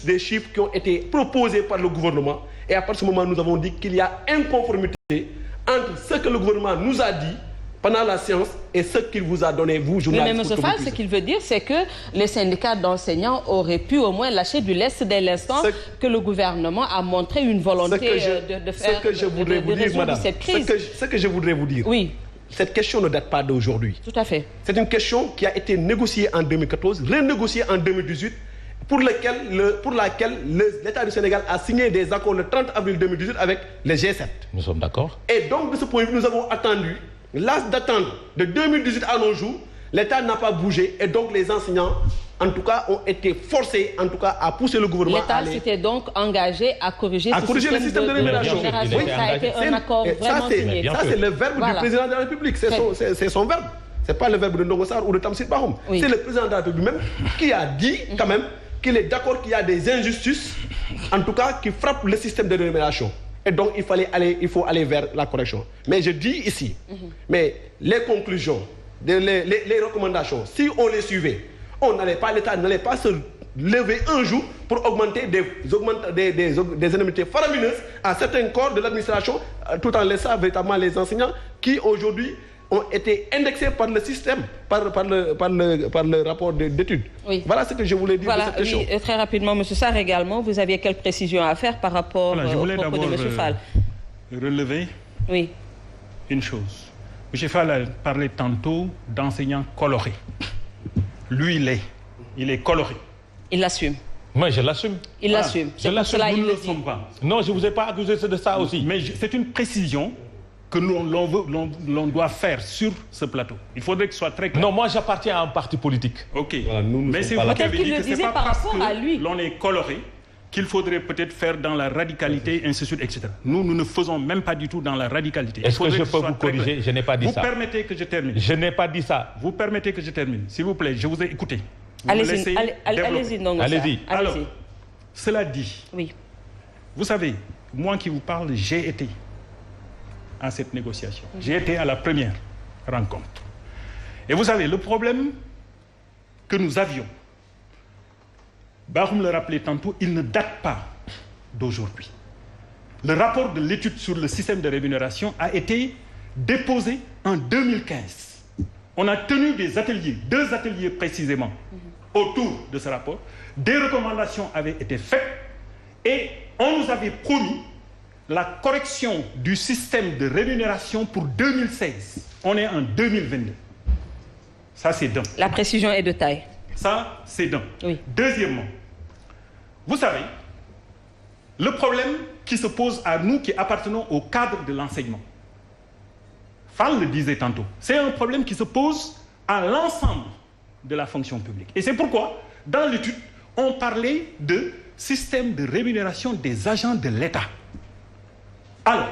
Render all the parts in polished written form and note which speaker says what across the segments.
Speaker 1: des chiffres qui ont été proposés par le gouvernement et à partir de ce moment nous avons dit qu'il y a inconformité entre ce que le gouvernement nous a dit pendant la séance et ce qu'il vous a donné, vous, journalistes.
Speaker 2: Mais M. Fall, ce qu'il veut dire, c'est que les syndicats d'enseignants auraient pu au moins lâcher du lest dès l'instant que le gouvernement a montré une volonté de faire résoudre cette crise.
Speaker 1: Ce que je voudrais vous dire,
Speaker 2: oui.
Speaker 1: Cette question ne date pas d'aujourd'hui.
Speaker 2: Tout à fait.
Speaker 1: C'est une question qui a été négociée en 2014, renégociée en 2018, pour laquelle l'État du Sénégal a signé des accords le 30 avril 2018 avec les G7.
Speaker 3: Nous sommes d'accord.
Speaker 1: Et donc, de ce point de vue, nous avons attendu, l'âge d'attendre de 2018 à nos jours, l'État n'a pas bougé et donc les enseignants, en tout cas, ont été forcés, en tout cas, à pousser le gouvernement à
Speaker 2: l'État s'était donc engagé à corriger
Speaker 1: le système de rémunération.
Speaker 2: Oui, ça a été un accord vraiment signé.
Speaker 1: Ça, c'est le verbe du président de la République. C'est son verbe. Ce n'est pas le verbe de Ndongo Sarr ou de Tamsir Bahoum. Oui. C'est le président de la République même qui a dit, quand même, qu'il est d'accord qu'il y a des injustices, en tout cas, qui frappent le système de rémunération. Et donc, il faut aller vers la correction. Mais je dis ici, mais les conclusions, les recommandations, si on les suivait, l'État n'allait pas se lever un jour pour augmenter des indemnités faramineuses à certains corps de l'administration, tout en laissant véritablement les enseignants qui, aujourd'hui, ont été indexés par le système, par le rapport d'études. Oui. Voilà ce que je voulais dire de cette question.
Speaker 2: Oui, très rapidement, M. Sarr également, vous aviez quelques précisions à faire par rapport au propos de M. Fall.
Speaker 4: Relever une chose. M. Fall a parlé tantôt d'enseignants colorés. Lui, il est coloré.
Speaker 2: Il l'assume.
Speaker 3: Moi, je l'assume.
Speaker 2: Il l'assume.
Speaker 4: Je l'assume, nous ne le sommes pas.
Speaker 3: Non, je ne vous ai pas accusé de ça aussi.
Speaker 4: Mais c'est une précision que l'on doit faire sur ce plateau. Il faudrait que ce soit très clair.
Speaker 3: Non, moi j'appartiens à un parti politique.
Speaker 4: Ok. Voilà, mais c'est vous qui avez dit que ce n'est pas parce que l'on est coloré qu'il faudrait peut-être faire dans la radicalité, ainsi de suite, etc. Nous ne faisons même pas du tout dans la radicalité.
Speaker 3: Est-ce que je peux vous corriger? Je n'ai pas dit ça.
Speaker 4: Vous permettez que je termine?
Speaker 3: Je n'ai pas dit ça.
Speaker 4: Vous permettez que je termine? S'il vous plaît, je vous ai écouté.
Speaker 2: Allez-y.
Speaker 3: Allez-y.
Speaker 4: Alors, cela dit,
Speaker 2: oui.
Speaker 4: Vous savez, moi qui vous parle, j'ai été à cette négociation. J'ai été à la première rencontre. Et vous savez, le problème que nous avions, Bahoum le rappelait tantôt, il ne date pas d'aujourd'hui. Le rapport de l'étude sur le système de rémunération a été déposé en 2015. On a tenu des ateliers, 2 ateliers précisément, autour de ce rapport. Des recommandations avaient été faites et on nous avait promis la correction du système de rémunération pour 2016. On est en 2022. Ça, c'est d'un.
Speaker 2: La précision est de taille.
Speaker 4: Ça, c'est d'un.
Speaker 2: Oui.
Speaker 4: Deuxièmement, vous savez, le problème qui se pose à nous qui appartenons au cadre de l'enseignement, Fall le disait tantôt, c'est un problème qui se pose à l'ensemble de la fonction publique. Et c'est pourquoi, dans l'étude, on parlait de système de rémunération des agents de l'État. Alors,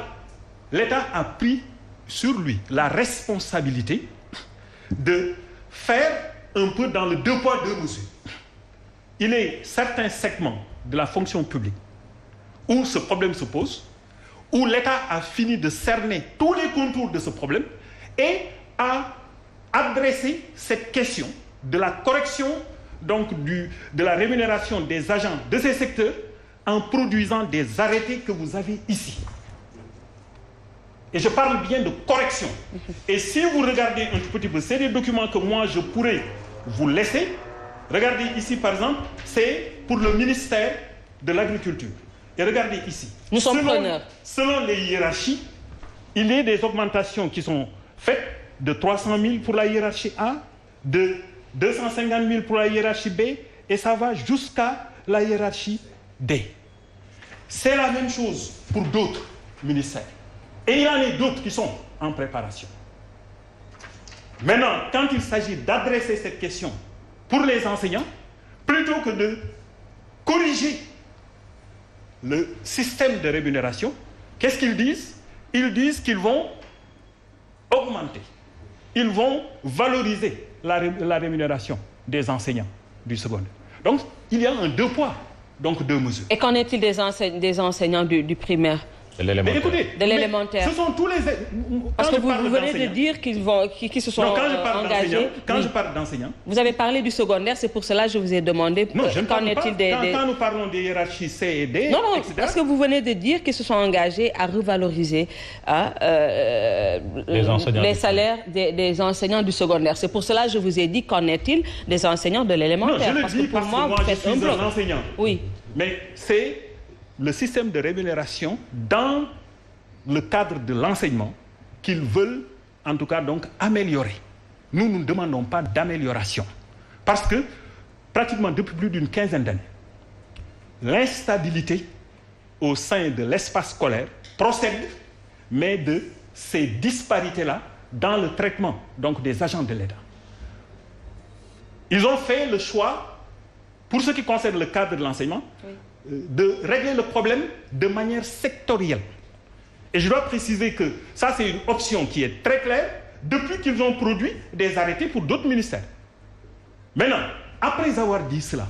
Speaker 4: l'État a pris sur lui la responsabilité de faire un peu dans le 2 poids 2 mesures. Il est certains segments de la fonction publique où ce problème se pose, où l'État a fini de cerner tous les contours de ce problème et a adressé cette question de la correction donc de la rémunération des agents de ces secteurs en produisant des arrêtés que vous avez ici. Et je parle bien de correction. Et si vous regardez un tout petit peu, c'est des documents que moi je pourrais vous laisser. Regardez ici par exemple, c'est pour le ministère de l'Agriculture. Et regardez ici.
Speaker 2: Nous sommes preneurs.
Speaker 4: Selon les hiérarchies, il y a des augmentations qui sont faites de 300 000 pour la hiérarchie A, de 250 000 pour la hiérarchie B, et ça va jusqu'à la hiérarchie D. C'est la même chose pour d'autres ministères. Et il y en a d'autres qui sont en préparation. Maintenant, quand il s'agit d'adresser cette question pour les enseignants, plutôt que de corriger le système de rémunération, qu'est-ce qu'ils disent? Ils disent qu'ils vont augmenter, ils vont valoriser la rémunération des enseignants du secondaire. Donc, il y a un 2 poids, donc 2 mesures.
Speaker 2: Et qu'en est-il des enseignants du primaire?
Speaker 4: Mais écoutez,
Speaker 2: de l'élémentaire.
Speaker 4: Ce sont tous les...
Speaker 2: Parce que vous venez de dire qu'ils se sont engagés.
Speaker 4: Quand je parle d'enseignants...
Speaker 2: Vous avez parlé du secondaire, c'est pour cela que je vous ai demandé...
Speaker 4: Qu'en est-il quand nous parlons des hiérarchies C et D,
Speaker 2: non, etc. Parce que vous venez de dire qu'ils se sont engagés à revaloriser les salaires des enseignants du secondaire. C'est pour cela que je vous ai dit qu'en est-il des enseignants de l'élémentaire.
Speaker 4: Non, je le dis parce que moi, je suis un enseignant.
Speaker 2: Oui.
Speaker 4: Mais c'est le système de rémunération dans le cadre de l'enseignement qu'ils veulent, en tout cas, donc améliorer. Nous ne demandons pas d'amélioration. Parce que, pratiquement depuis plus d'une quinzaine d'années, l'instabilité au sein de l'espace scolaire procède, mais de ces disparités-là dans le traitement donc, des agents de l'État. Ils ont fait le choix, pour ce qui concerne le cadre de l'enseignement, de régler le problème de manière sectorielle. Et je dois préciser que ça, c'est une option qui est très claire depuis qu'ils ont produit des arrêtés pour d'autres ministères. Maintenant, après avoir dit cela,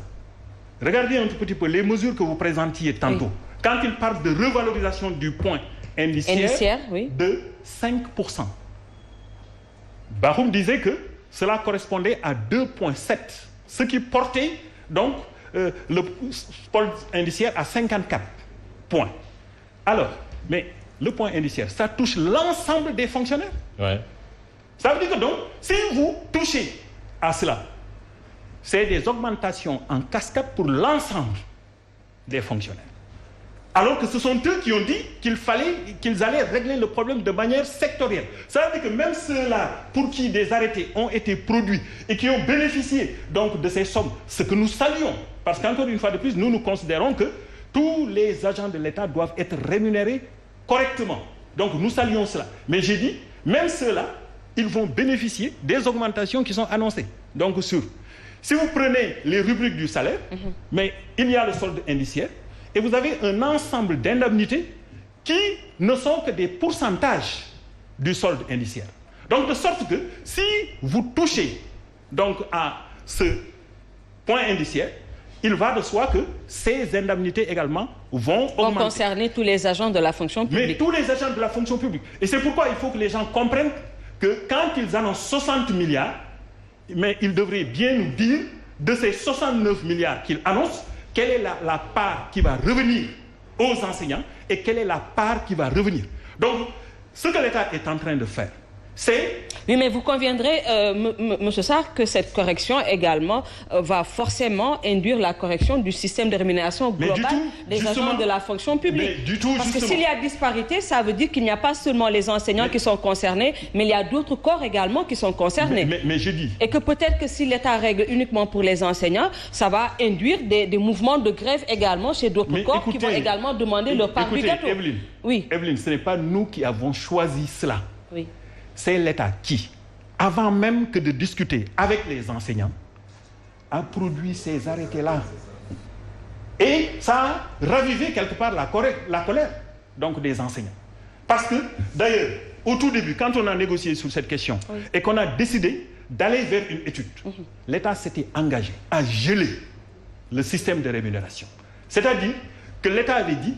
Speaker 4: regardez un tout petit peu les mesures que vous présentiez tantôt. Quand ils parlent de revalorisation du point indiciaire de 5%. Bahoum disait que cela correspondait à 2,7, ce qui portait donc le pôle indiciaire à 54 points. Alors, mais le point indiciaire, ça touche l'ensemble des fonctionnaires.
Speaker 3: Ouais.
Speaker 4: Ça veut dire que donc, si vous touchez à cela, c'est des augmentations en cascade pour l'ensemble des fonctionnaires. Alors que ce sont eux qui ont dit qu'ils allaient régler le problème de manière sectorielle. Ça veut dire que même ceux-là pour qui des arrêtés ont été produits et qui ont bénéficié donc de ces sommes, ce que nous saluons, parce qu'encore une fois de plus, nous considérons que tous les agents de l'État doivent être rémunérés correctement. Donc nous saluons cela. Mais j'ai dit, même ceux-là, ils vont bénéficier des augmentations qui sont annoncées. Donc si vous prenez les rubriques du salaire, mais il y a le solde indiciaire, et vous avez un ensemble d'indemnités qui ne sont que des pourcentages du solde indiciaire. Donc de sorte que si vous touchez donc à ce point indiciaire, il va de soi que ces indemnités également vont augmenter.
Speaker 2: Concerner tous les agents de la fonction publique.
Speaker 4: Mais tous les agents de la fonction publique. Et c'est pourquoi il faut que les gens comprennent que quand ils annoncent 60 milliards, mais ils devraient bien nous dire de ces 69 milliards qu'ils annoncent, quelle est la part qui va revenir aux enseignants et quelle est la part qui va revenir. Donc, ce que l'État est en train de faire, c'est...
Speaker 2: Oui, mais vous conviendrez, M. Sarr, que cette correction également va forcément induire la correction du système de rémunération globale des agents de la fonction publique. Parce que s'il y a disparité, ça veut dire qu'il n'y a pas seulement les enseignants qui sont concernés, mais il y a d'autres corps également qui sont concernés.
Speaker 4: Mais je dis...
Speaker 2: Et que peut-être que si l'État règle uniquement pour les enseignants, ça va induire des mouvements de grève également chez d'autres corps qui vont également demander leur part du gâteau.
Speaker 4: Evelyne, ce n'est pas nous qui avons choisi cela.
Speaker 2: Oui.
Speaker 4: C'est l'État qui, avant même que de discuter avec les enseignants, a produit ces arrêtés-là. Et ça a ravivé quelque part la colère donc, des enseignants. Parce que, d'ailleurs, au tout début, quand on a négocié sur cette question et qu'on a décidé d'aller vers une étude, l'État s'était engagé à geler le système de rémunération. C'est-à-dire que l'État avait dit,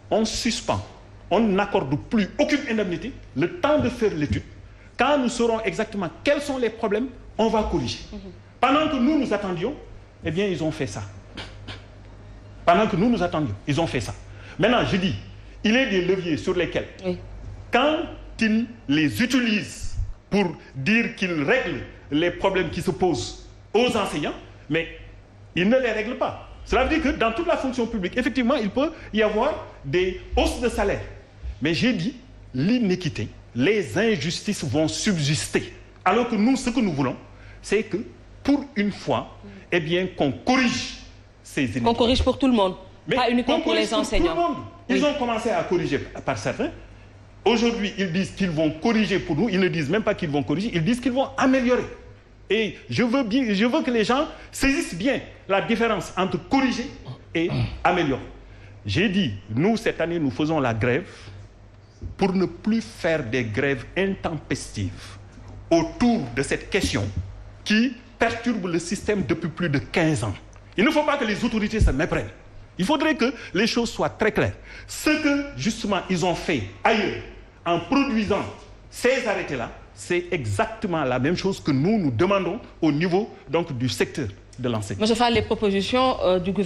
Speaker 4: on suspend, on n'accorde plus aucune indemnité, le temps de faire l'étude. Quand nous saurons exactement quels sont les problèmes, on va corriger. Pendant que nous attendions, eh bien, ils ont fait ça. Pendant que nous attendions, ils ont fait ça. Maintenant, je dis, il y a des leviers sur lesquels, quand ils les utilisent pour dire qu'ils règlent les problèmes qui se posent aux enseignants, mais ils ne les règlent pas. Cela veut dire que dans toute la fonction publique, effectivement, il peut y avoir des hausses de salaire. Mais j'ai dit, l'inéquité, les injustices vont subsister. Alors que nous, ce que nous voulons, c'est que, pour une fois, eh bien, qu'on corrige ces inéquités.
Speaker 2: Qu'on corrige pour tout le monde, mais pas uniquement pour les enseignants.
Speaker 4: Tout le monde. Ils ont commencé à corriger par certains. Aujourd'hui, ils disent qu'ils vont corriger pour nous. Ils ne disent même pas qu'ils vont corriger, ils disent qu'ils vont améliorer. Et je veux que les gens saisissent bien la différence entre corriger et améliorer. J'ai dit, nous, cette année, nous faisons la grève pour ne plus faire des grèves intempestives autour de cette question qui perturbe le système depuis plus de 15 ans. Il ne faut pas que les autorités se méprennent. Il faudrait que les choses soient très claires. Ce que, justement, ils ont fait ailleurs, en produisant ces arrêtés-là, c'est exactement la même chose que nous demandons au niveau donc, du secteur de l'enseignement.
Speaker 2: Monsieur Fall, les propositions du gouvernement